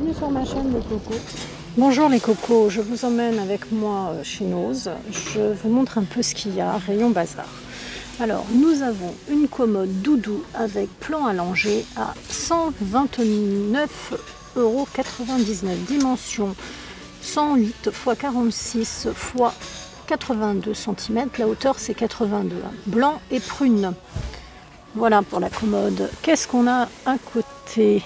bienvenue sur ma chaîne les cocos. Bonjour les cocos, je vous emmène avec moi chez Noz. Je vous montre un peu ce qu'il y a, rayon bazar. Alors nous avons une commode doudou avec plan allongé à 129,99 €, dimension 108 x 46 x 82 cm, la hauteur c'est 82, blanc et prune. Voilà pour la commode. Qu'est-ce qu'on a à côté?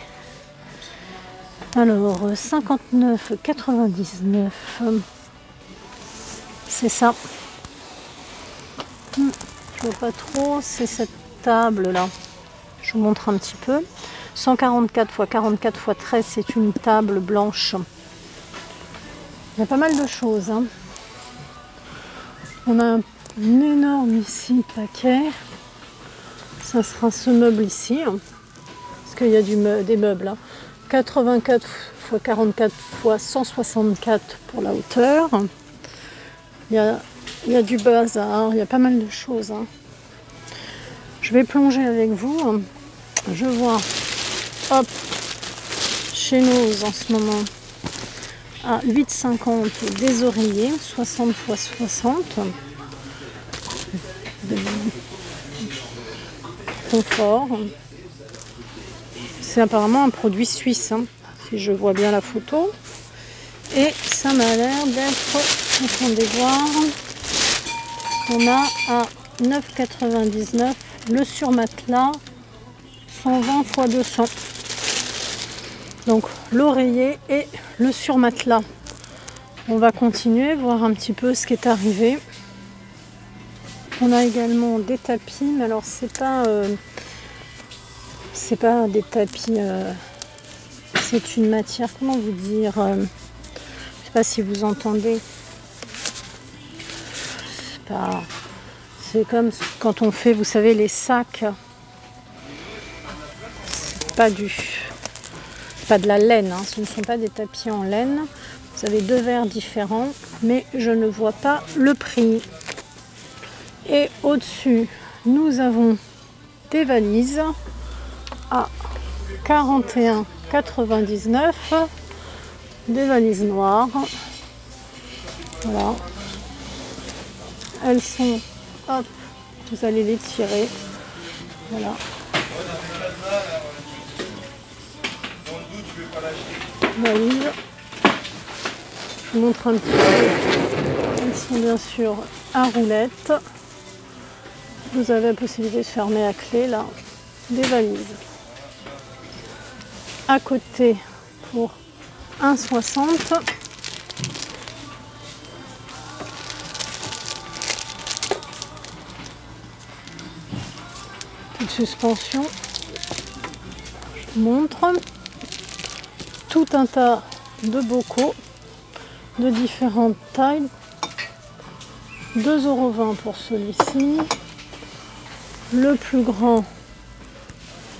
Alors 59,99 €, c'est ça. Je vois pas trop, c'est cette table là. Je vous montre un petit peu. 144 x 44 x 13, c'est une table blanche. Il y a pas mal de choses, hein. On a un énorme ici paquet. Ça sera ce meuble ici, hein, parce qu'il y a des meubles. Hein. 84 x 44 x 164 pour la hauteur. Il y a du bazar, il y a pas mal de choses. Hein. Je vais plonger avec vous. Je vois, hop, chez Noz en ce moment, à 8,50 € des oreillers, 60 x 60. Confort. C'est apparemment un produit suisse, hein, si je vois bien la photo. Et ça m'a l'air d'être, attendez voir, on a à 9,99 € le surmatelas 120 x 200. Donc l'oreiller et le surmatelas. On va continuer, voir un petit peu ce qui est arrivé. On a également des tapis, mais alors c'est pas des tapis, c'est une matière, comment vous dire, je sais pas si vous entendez. C'est comme quand on fait, vous savez, les sacs. C'est pas de la laine, hein. Ce ne sont pas des tapis en laine. Vous avez deux verres différents, mais je ne vois pas le prix. Et au-dessus, nous avons des valises à 41,99 €, des valises noires. Voilà. Elles sont, hop, vous allez les tirer. Voilà. Valises. Je vous montre un petit peu. Elles sont bien sûr à roulettes. Vous avez la possibilité de fermer à clé là, des valises. À côté pour 1,60 €. Petite suspension. Je vous montre. Tout un tas de bocaux de différentes tailles. 2,20 € pour celui-ci. Le plus grand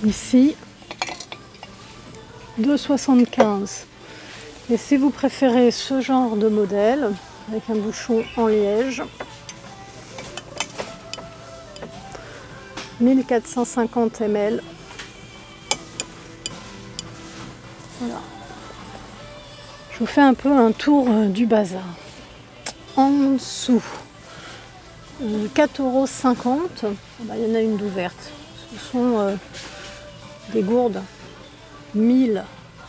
ici, 2,75 €. Et si vous préférez ce genre de modèle, avec un bouchon en liège, 1450 ml. Voilà. Je vous fais un peu un tour du bazar. En dessous, 4,50 €. Il y en a une d'ouverte. Ce sont des gourdes 1000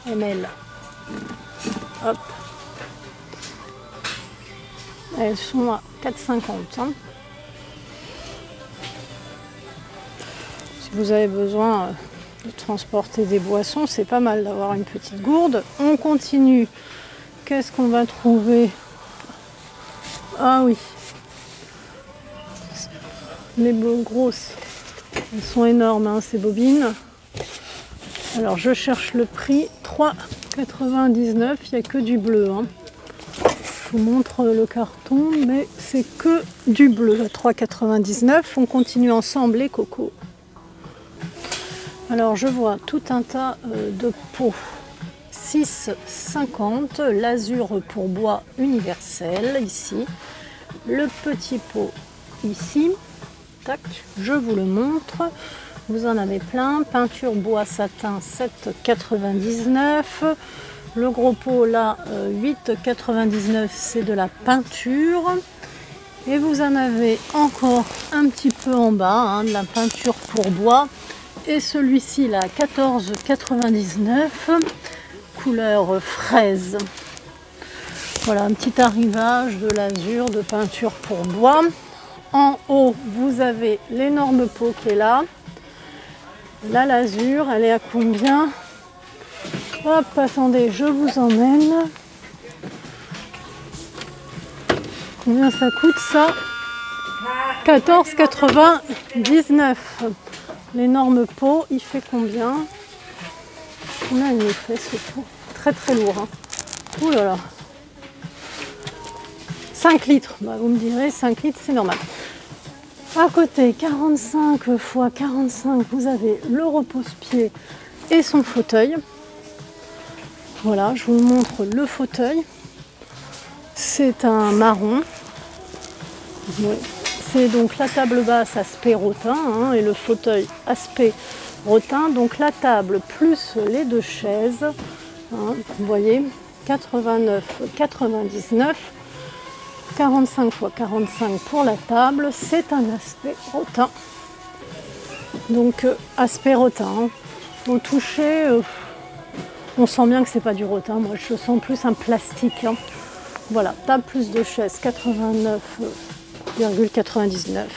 ml. Hop. Elles sont à 4,50 €. Hein. Si vous avez besoin de transporter des boissons, c'est pas mal d'avoir une petite gourde. On continue. Qu'est-ce qu'on va trouver? Ah oui. Les grosses, elles sont énormes, hein, ces bobines. Alors je cherche le prix, 3,99 €, il n'y a que du bleu. Hein. Je vous montre le carton, mais c'est que du bleu à 3,99 €. On continue ensemble les cocos. Alors je vois tout un tas de pots. 6,50 €, l'azur pour bois universel ici. Le petit pot ici. Tac, je vous le montre. Vous en avez plein. Peinture bois satin 7,99 €. Le gros pot là, 8,99 €, c'est de la peinture. Et vous en avez encore un petit peu en bas, hein, de la peinture pour bois. Et celui-ci là, 14,99 €, couleur fraise. Voilà, un petit arrivage de l'azur de peinture pour bois. En haut, vous avez l'énorme pot qui est là. Là, l'azur, elle est à combien? Hop, attendez, je vous emmène. Combien ça coûte ça? 14,99 €. L'énorme pot, il fait combien? Combien il fait ce pot? Très très lourd. Hein. Ouh là là. 5 litres. Bah, vous me direz, 5 litres, c'est normal. À côté, 45 x 45, vous avez le repose-pied et son fauteuil. Voilà, je vous montre le fauteuil. C'est un marron. Ouais. C'est donc la table basse aspect rotin, hein, et le fauteuil aspect rotin. Donc la table plus les deux chaises. Hein, vous voyez, 89,99 €. 45 x 45 pour la table. C'est un aspect rotin. Donc aspect rotin. Hein. Au toucher, on sent bien que c'est pas du rotin. Moi, je sens plus un plastique. Hein. Voilà, table plus de chaises, 89,99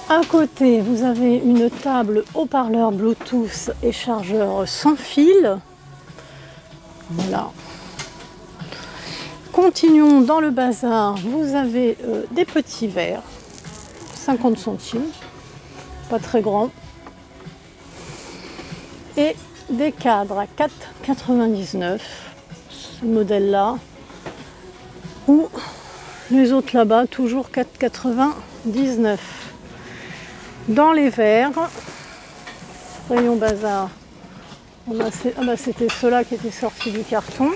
€. À côté, vous avez une table haut-parleur Bluetooth et chargeur sans fil. Voilà. Continuons dans le bazar. Vous avez des petits verres, 50 centimes, pas très grand. Et des cadres à 4,99 €. Ce modèle-là. Ou les autres là-bas, toujours 4,99 €. Dans les verres, rayon bazar, c'était ceux-là qui étaient sortis du carton.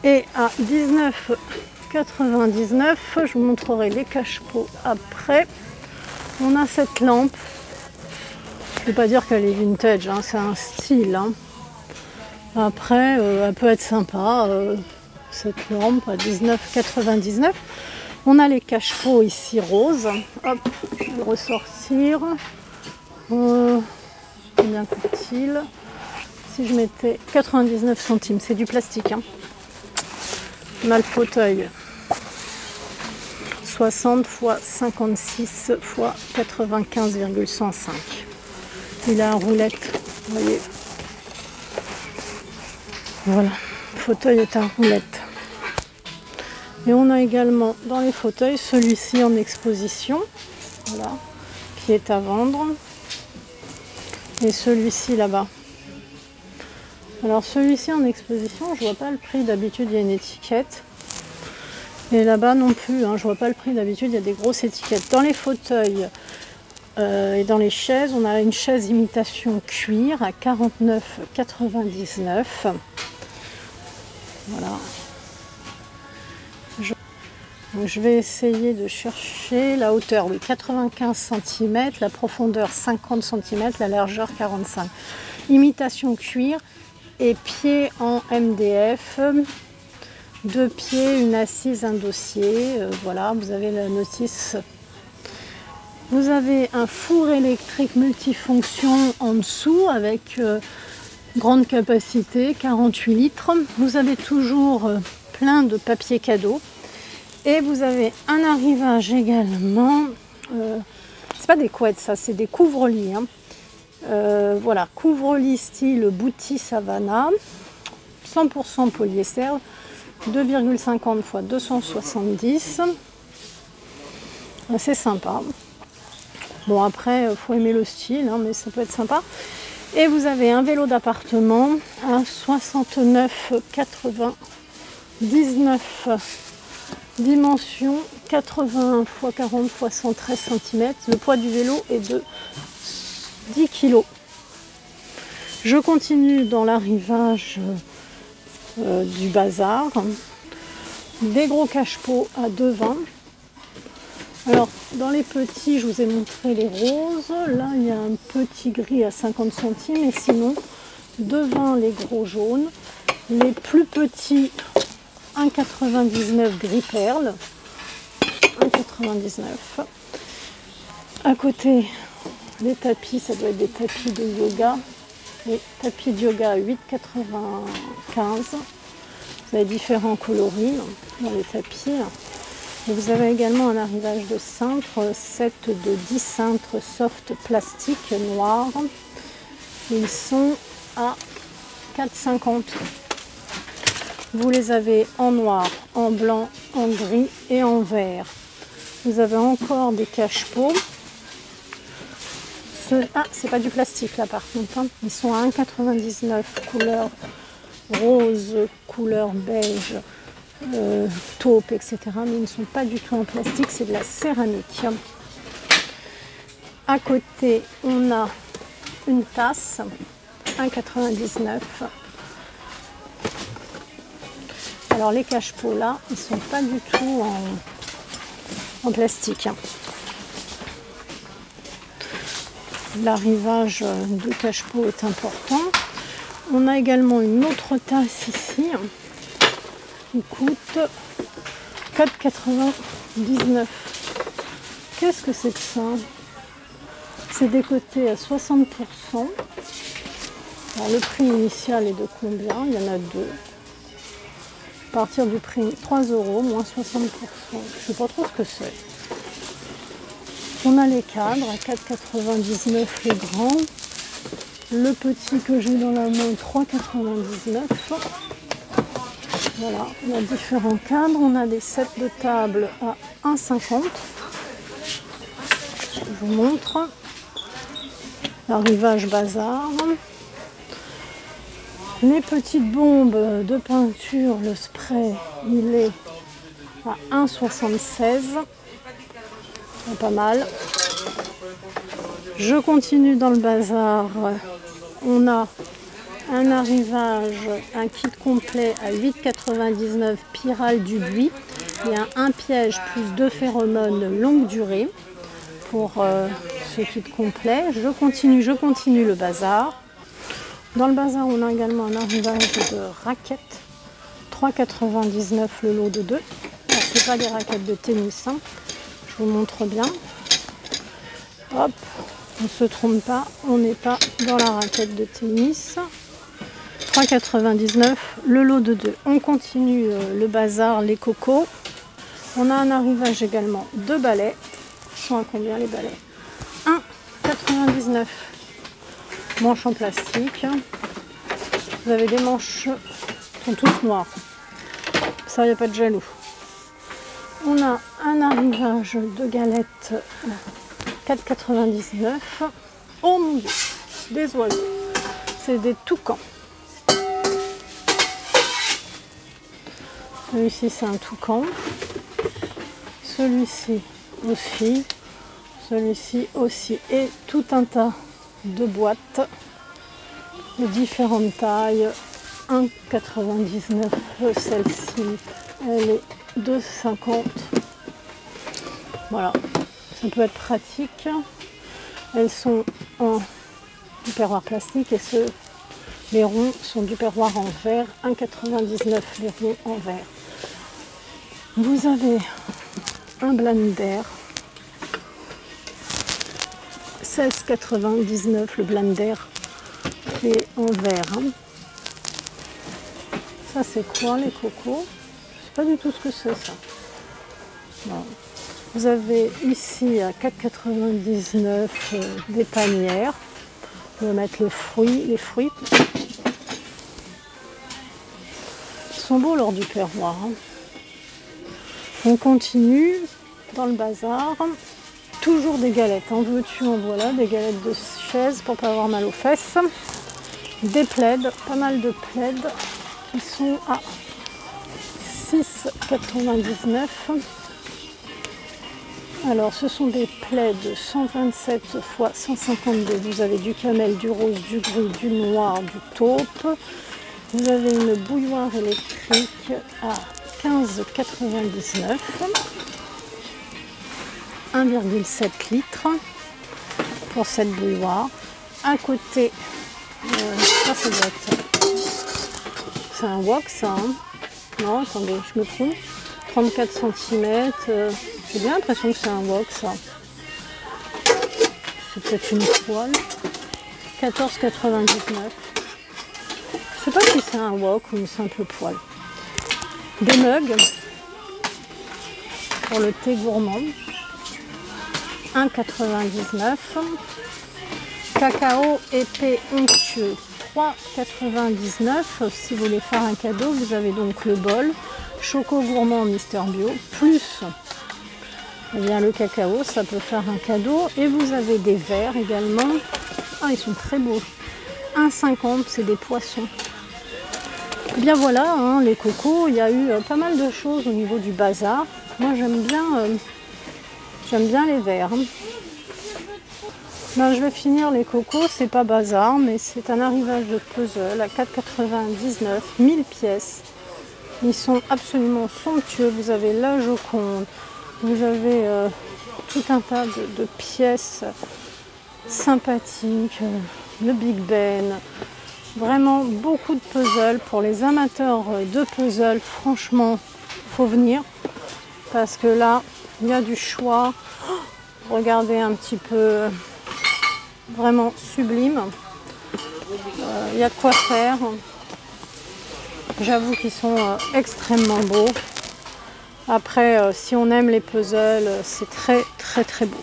Et à 19,99 €, je vous montrerai les cache-pots après. On a cette lampe. Je ne vais pas dire qu'elle est vintage, hein, c'est un style. Hein. Après, elle peut être sympa. Cette lampe à 19,99 €. On a les cache-pots ici roses. Hop, je vais le ressortir. Combien coûte-t-il? Si je mettais 99 centimes, c'est du plastique. Hein. On a le fauteuil 60 x 56 x 95,105. Il a une roulette, vous voyez. Voilà, le fauteuil est en roulette. Et on a également dans les fauteuils celui-ci en exposition, voilà, qui est à vendre. Et celui-ci là-bas. Alors celui-ci en exposition, je vois pas le prix, d'habitude il y a une étiquette. Et là-bas non plus, hein, je vois pas le prix, d'habitude il y a des grosses étiquettes. Dans les fauteuils et dans les chaises, on a une chaise imitation cuir à 49,99 €. Voilà. Je vais essayer de chercher la hauteur, oui, 95 cm, la profondeur 50 cm, la largeur 45. Imitation cuir et pieds en MDF, 2 pieds, une assise, un dossier. Voilà, vous avez la notice. Vous avez un four électrique multifonction en dessous avec grande capacité, 48 litres. Vous avez toujours plein de papier cadeau. Et vous avez un arrivage également. C'est pas des couettes, ça, c'est des couvre-lits. Hein. Voilà, couvre-lit style Bouti Savannah, 100% polyester, 2,50 x 270. C'est sympa. Bon, après, il faut aimer le style, hein, mais ça peut être sympa. Et vous avez un vélo d'appartement à 69,99 €. Dimension 80 x 40 x 113 cm. Le poids du vélo est de 10 kg. Je continue dans l'arrivage du bazar. Des gros cache-pots à 2,20 €. Alors, dans les petits, je vous ai montré les roses. Là, il y a un petit gris à 50 centimes. Et sinon, 2,20 € les gros jaunes. Les plus petits, 1,99 gris perle. 1,99. À côté, les tapis, ça doit être des tapis de yoga. Les tapis de yoga à 8,95. Vous avez différents coloris dans les tapis. Et vous avez également un arrivage de cintres, 7 de 10 cintres soft plastique noir. Ils sont à 4,50. Vous les avez en noir, en blanc, en gris et en vert. Vous avez encore des cache-pots. Ah, c'est pas du plastique là par contre. Ils sont à 1,99 couleur rose, couleur beige, taupe, etc. Mais ils ne sont pas du tout en plastique, c'est de la céramique. À côté, on a une tasse, 1,99. Alors les cache-pots là, ils ne sont pas du tout en plastique. L'arrivage de cache-pot est important. On a également une autre tasse ici qui coûte 4,99. Qu'est-ce que c'est que ça? C'est décoté à 60%. Alors, le prix initial est de combien? Il y en a deux. À partir du prix 3 €, moins 60%. Je ne sais pas trop ce que c'est. On a les cadres à 4,99 les grands. Le petit que j'ai dans la main, 3,99. Voilà, on a différents cadres. On a des sets de table à 1,50. Je vous montre. L'arrivage bazar. Les petites bombes de peinture, le spray, il est à 1,76. Pas mal. Je continue dans le bazar. On a un arrivage, un kit complet à 8,99 Pyrale du buis. Il y a un piège plus 2 phéromones longue durée pour ce kit complet. Je continue le bazar. Dans le bazar, on a également un arrivage de raquettes. 3,99 le lot de 2. Ce n'est pas des raquettes de tennis. Hein. Je vous montre bien. Hop, on ne se trompe pas, on n'est pas dans la raquette de tennis. 3,99 le lot de 2. On continue le bazar, les cocos. On a un arrivage également de balais. Ils sont à combien les balais? 1,99. Manches en plastique. Vous avez des manches qui sont tous noirs. Ça, il n'y a pas de jaloux. On a un arrivage de galettes 4,99. Oh mon Dieu, des oiseaux. C'est des toucans. Celui-ci, c'est un toucan. Celui-ci aussi. Celui-ci aussi. Et tout un tas de boîtes de différentes tailles. 1,99. Celle-ci, elle est 2,50. Voilà, ça peut être pratique. Elles sont en tupperware plastique et les ronds sont du tupperware en verre. 1,99 les ronds en verre. Vous avez un blender. 16,99 le blender qui est en verre. Hein. Ça c'est quoi les cocos? Pas du tout ce que c'est ça. Bon. Vous avez ici à 4,99 des panières. On va mettre les fruits. Ils sont beaux lors du perroir. Hein. On continue dans le bazar. Toujours des galettes. En veux-tu, en voilà. Des galettes de chaise pour pas avoir mal aux fesses. Des plaids. Pas mal de plaids qui sont à 6,99. Alors ce sont des plaids 127 x 152. Vous avez du camel, du rose, du gris, du noir, du taupe. Vous avez une bouilloire électrique à 15,99. 1,7 litres pour cette bouilloire. À côté, ça doit être c'est un wok ça. Hein. Non, attendez, je me trompe. 34 cm. J'ai bien l'impression que c'est un wok ça. C'est peut-être une poêle. 14,99. Je sais pas si c'est un wok ou une simple poêle. Des mugs pour le thé gourmand. 1,99. Cacao épais onctueux. 3,99. Si vous voulez faire un cadeau, vous avez donc le bol. Choco gourmand Mister Bio. Plus eh bien, le cacao, ça peut faire un cadeau. Et vous avez des verres également. Ah, ils sont très beaux. 1,50, c'est des poissons. Et bien voilà, hein, les cocos, il y a eu pas mal de choses au niveau du bazar. Moi, j'aime bien les verres. Hein. Ben, je vais finir les cocos, c'est pas bazar, mais c'est un arrivage de puzzle à 4,99, 1000 pièces. Ils sont absolument somptueux. Vous avez la Joconde, vous avez tout un tas de pièces sympathiques, le Big Ben. Vraiment beaucoup de puzzles. Pour les amateurs de puzzles, franchement, faut venir. Parce que là, il y a du choix. Regardez un petit peu, vraiment sublime. Il y a de quoi faire. J'avoue qu'ils sont extrêmement beaux. Après, si on aime les puzzles, c'est très très très beau.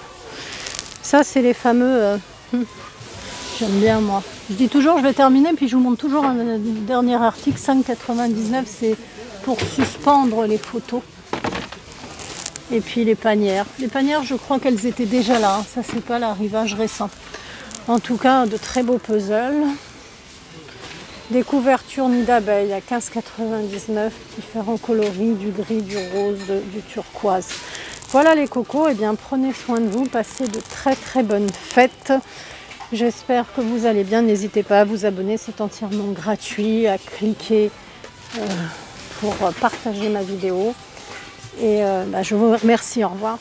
Ça, c'est les fameux... j'aime bien moi. Je dis toujours, je vais terminer, puis je vous montre toujours un dernier article. 5,99, c'est pour suspendre les photos. Et puis les panières. Les panières, je crois qu'elles étaient déjà là. Ça, c'est pas l'arrivage récent. En tout cas, de très beaux puzzles. Des couvertures nid d'abeilles à 15,99. Différents coloris, du gris, du rose, du turquoise. Voilà les cocos. Eh bien, prenez soin de vous. Passez de très très bonnes fêtes. J'espère que vous allez bien. N'hésitez pas à vous abonner. C'est entièrement gratuit. À cliquer pour partager ma vidéo. Et je vous remercie. Au revoir.